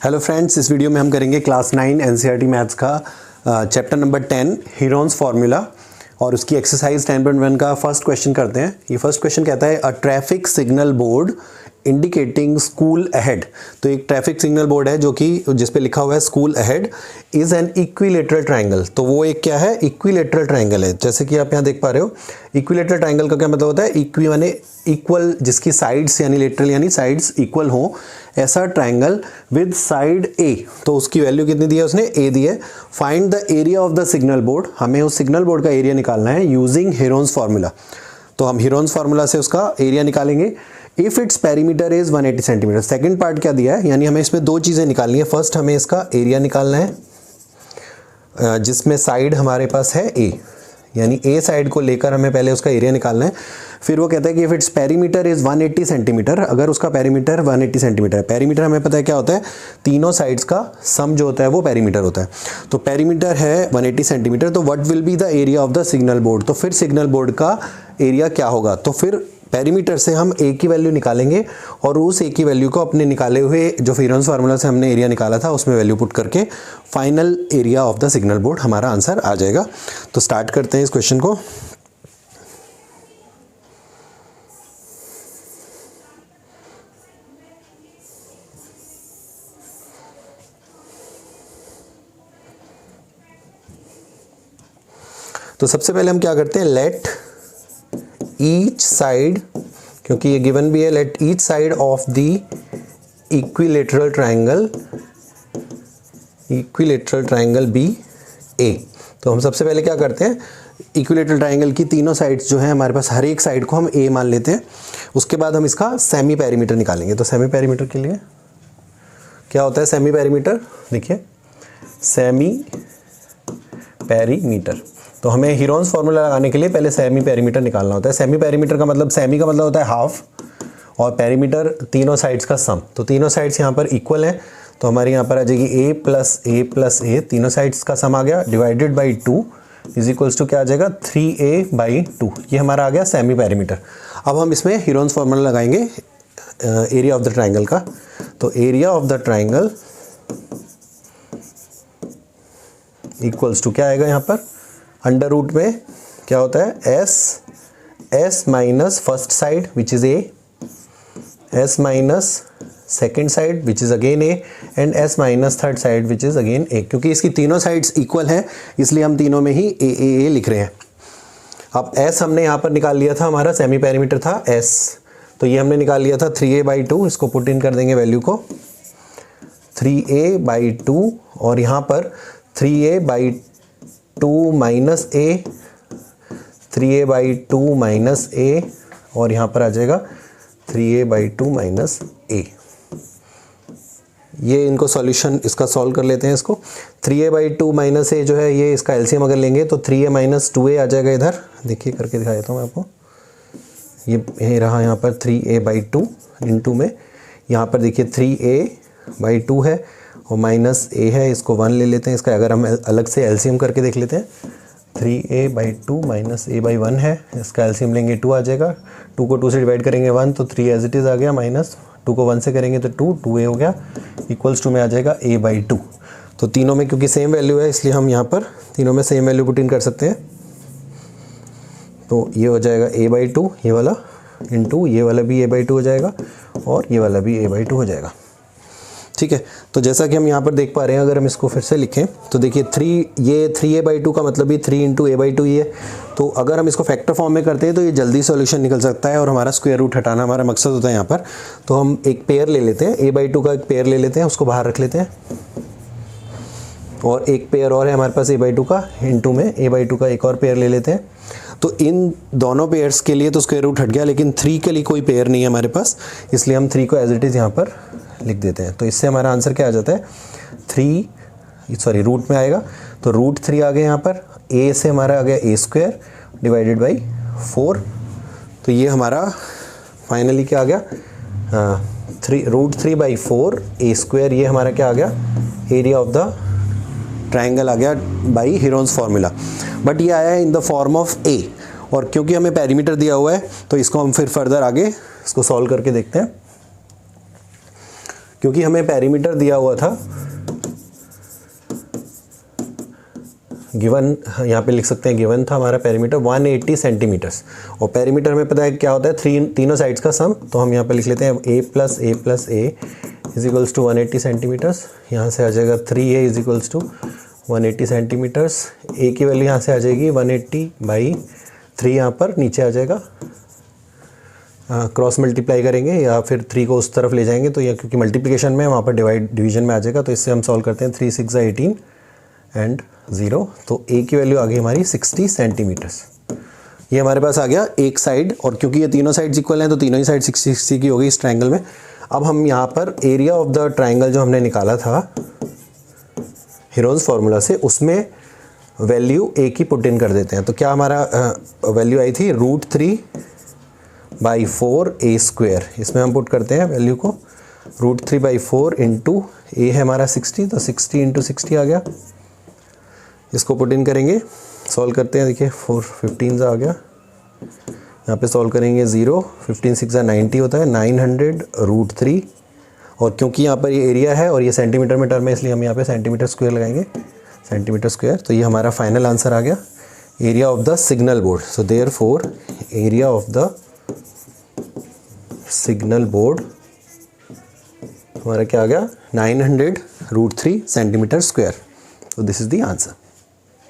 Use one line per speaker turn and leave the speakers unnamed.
Hello friends, इस video में हम करेंगे क्लास 9 एनसीईआरटी मैथ्स का चैप्टर नंबर 10 हीरोन्स फार्मूला और उसकी एक्सरसाइज 10.1 का फर्स्ट क्वेश्चन करते हैं। ये फर्स्ट क्वेश्चन कहता है a traffic signal board indicating school ahead. तो एक ट्रैफिक सिग्नल बोर्ड है जो कि जिस पे लिखा हुआ है school ahead is an equilateral triangle. तो वो एक क्या है, इक्विलेटरल ट्रायंगल है। जैसे कि आप यहाँ देख पा रहे हो, इक्विलेटरल ट्रायंगल का क्या मतलब होता है, इक्वी माने इक्वल, जिसकी साइड्स यानी लेटरल यानी साइड्स इक्वल हो, ऐसा ट्रायंगल विद साइड ए। तो उसकी वैल्यू कितनी दी है उसने, ए दी है। Find the area of the signal board, हमें उस सिग्नल बोर्ड का एरिया निकालना है यूजिंग हीरोन्स फार्मूला। तो हम हीरोन्स फार्मूला से उसका एरिया निकालेंगे। If its perimeter is 180 centimetre. Second part क्या दिया है, यानी हमें इसमें दो चीज़ें निकालनी है। फर्स्ट हमें इसका एरिया निकालना है जिसमें साइड हमारे पास है ए, यानी ए साइड को लेकर हमें पहले उसका एरिया निकालना है। फिर वो कहता है कि if its perimeter is 180 centimetre, अगर उसका पेरीमीटर 180 सेंटीमीटर है। पेरीमीटर हमें पता है क्या होता है, तीनों साइड्स का सम जो होता है वो पेरीमीटर होता है। तो पेरीमीटर है 180 सेंटीमीटर, तो what will be the area of the signal board. तो फिर सिग्नल बोर्ड का एरिया क्या होगा, तो फिर पेरीमीटर से हम ए की वैल्यू निकालेंगे और उस ए की वैल्यू को अपने निकाले हुए जो हीरोन्स फार्मूला से हमने एरिया निकाला था उसमें वैल्यू पुट करके final area of the signal board हमारा आंसर आ जाएगा। तो स्टार्ट करते हैं इस क्वेश्चन को। तो सबसे पहले हम क्या करते हैं, लेट ईच साइड, क्योंकि ये गिवन भी है, let each side of the equilateral triangle be A. तो हम सबसे पहले क्या करते हैं, इक्विलेटरल ट्रायंगल की तीनों साइड्स जो हैं हमारे पास, हर एक साइड को हम ए मान लेते हैं। उसके बाद हम इसका सेमी पेरीमीटर निकालेंगे। तो सेमी पेरीमीटर के लिए क्या होता है, सेमी पेरीमीटर देखिए, सेमी पेरीमीटर। तो हमें हीरोन्स फार्मूला लगाने के लिए पहले सेमी पेरीमीटर निकालना होता है। सेमी पेरीमीटर का मतलब, सेमी का मतलब होता है हाफ, और पेरीमीटर तीनों साइड्स का सम। तो तीनों साइड्स यहाँ पर इक्वल है, तो हमारे यहाँ पर आ जाएगी a plus A plus A, तीनों साइड्स का सम आ गया, divided by 2 is equals to क्या आ जाएगा, 3a/2। ये हमारा आ गया सेमी पेरीमीटर। अब हम इसमें हीरोन्स फार्मूला लगाएंगे एरिया ऑफ द ट्राइंगल का। तो area of the triangle equals to क्या आएगा यहाँ पर, अंडर रूट में क्या होता है, S minus first side which is A, S minus second side which is again A, and S minus third side which is again A. क्योंकि इसकी तीनों साइड्स इक्वल हैं इसलिए हम तीनों में ही ए लिख रहे हैं। अब एस हमने यहाँ पर निकाल लिया था, हमारा सेमी पेरीमीटर था एस, तो ये हमने निकाल लिया था 3a/2। इसको पुट इन कर देंगे वैल्यू को, 3a/2, और यहाँ पर 3a/2 माइनस ए, 3a/2 माइनस ए, और यहाँ पर आ जाएगा 3a/2 माइनस ए। ये इनको सॉल्यूशन इसका सॉल्व कर लेते हैं इसको। 3a/2 माइनस ए जो है, ये इसका एलसीएम अगर लेंगे तो 3a माइनस 2a आ जाएगा इधर। देखिए करके दिखा देता हूँ मैं आपको। ये रहा यहाँ पर 3a/2 इंटू में, यहाँ पर देखिए 3a/2 है और माइनस ए है, इसको 1 ले लेते हैं। इसका अगर हम अलग से एलसीएम करके देख लेते हैं, 3a/2 माइनस a/1 है, इसका एलसीएम लेंगे 2 आ जाएगा। 2 को 2 से डिवाइड करेंगे 1, तो 3 एज इट इज़ आ गया, माइनस 2 को 1 से करेंगे तो 2a हो गया, इक्वल्स टू में आ जाएगा a/2। तो तीनों में क्योंकि सेम वैल्यू है इसलिए हम यहाँ पर तीनों में सेम वैल्यू पुट इन कर सकते हैं। तो ये हो जाएगा a/2 ये वाला, इंटू ये वाला भी a/2 हो जाएगा, और ये वाला भी a/2 हो जाएगा। ठीक है, तो जैसा कि हम यहाँ पर देख पा रहे हैं, अगर हम इसको फिर से लिखें तो देखिए 3a/2 का मतलब भी 3 इंटू a/2 ही है। तो अगर हम इसको फैक्टर फॉर्म में करते हैं तो ये जल्दी सॉल्यूशन निकल सकता है, और हमारा स्क्वायर रूट हटाना हमारा मकसद होता है यहाँ पर। तो हम एक पेयर ले लेते हैं, a/2 का एक पेयर ले लेते हैं, उसको बाहर रख लेते हैं, और एक पेयर और है हमारे पास a/2 का, इंटू में a/2 का एक और पेयर ले लेते हैं। तो इन दोनों पेयर्स के लिए तो स्क्वायर रूट हट गया, लेकिन 3 के लिए कोई पेयर नहीं है हमारे पास, इसलिए हम 3 को एज इट इज़ यहाँ पर लिख देते हैं। तो इससे हमारा आंसर क्या आ जाता है, रूट में आएगा, तो √3 आ गया यहाँ पर। a से हमारा आ गया a² डिवाइडेड बाई 4। तो ये हमारा फाइनली क्या आ गया, √3/4 a²। ये हमारा क्या आ गया, एरिया ऑफ द ट्रायंगल आ गया बाई हीरोन्स फार्मूला। बट ये आया है इन द फॉर्म ऑफ ए, और क्योंकि हमें पेरीमीटर दिया हुआ है तो इसको हम फिर फर्दर आगे इसको सॉल्व करके देखते हैं। क्योंकि हमें पेरीमीटर दिया हुआ था गिवन, यहाँ पे लिख सकते हैं गिवन था हमारा पेरीमीटर 180 सेंटीमीटर्स, और पेरीमीटर में पता है क्या होता है, तीनों साइड्स का सम। तो हम यहाँ पे लिख लेते हैं a plus A is equals to 180 centimetres. यहाँ से आ जाएगा 3a is equals to 180 centimetres. a की वैल्यू यहाँ से आ जाएगी 180/3, यहाँ पर नीचे आ जाएगा, क्रॉस मल्टीप्लाई करेंगे या फिर 3 को उस तरफ ले जाएंगे तो यह क्योंकि मल्टीप्लिकेशन में वहाँ पर डिवीजन में आ जाएगा, तो इससे हम सॉल्व करते हैं 3 6 18 एंड 0। तो a की वैल्यू आ गई हमारी 60 सेंटीमीटर्स। ये हमारे पास आ गया एक साइड, और क्योंकि ये तीनों साइड्स इक्वल हैं तो तीनों ही साइड 60 60 की हो गई इस ट्रायंगल में। अब हम यहाँ पर एरिया ऑफ द ट्रायंगल जो हमने निकाला था हीरोन्स फार्मूला से, उसमें वैल्यू a की पुट इन कर देते हैं। तो क्या हमारा वैल्यू आई थी √3/4a²। इसमें हम पुट करते हैं वैल्यू को, √3/4 इंटू a है हमारा 60, तो 60 × 60 आ गया। इसको पुट इन करेंगे, सॉल्व करते हैं, देखिए 4 15 आ गया। यहाँ पे सॉल्व करेंगे 0 15 6 90 होता है, 900√3, और क्योंकि यहाँ पर ये एरिया है और ये सेंटीमीटर में टर्म है इसलिए हम यहाँ पे सेंटीमीटर स्क्वायर लगाएंगे, सेंटीमीटर स्क्वायर। तो ये हमारा फाइनल आंसर आ गया, area of the signal board. So therefore area of the signal board हमारा क्या आ गया, 900√3 centimetre square. So this is the answer.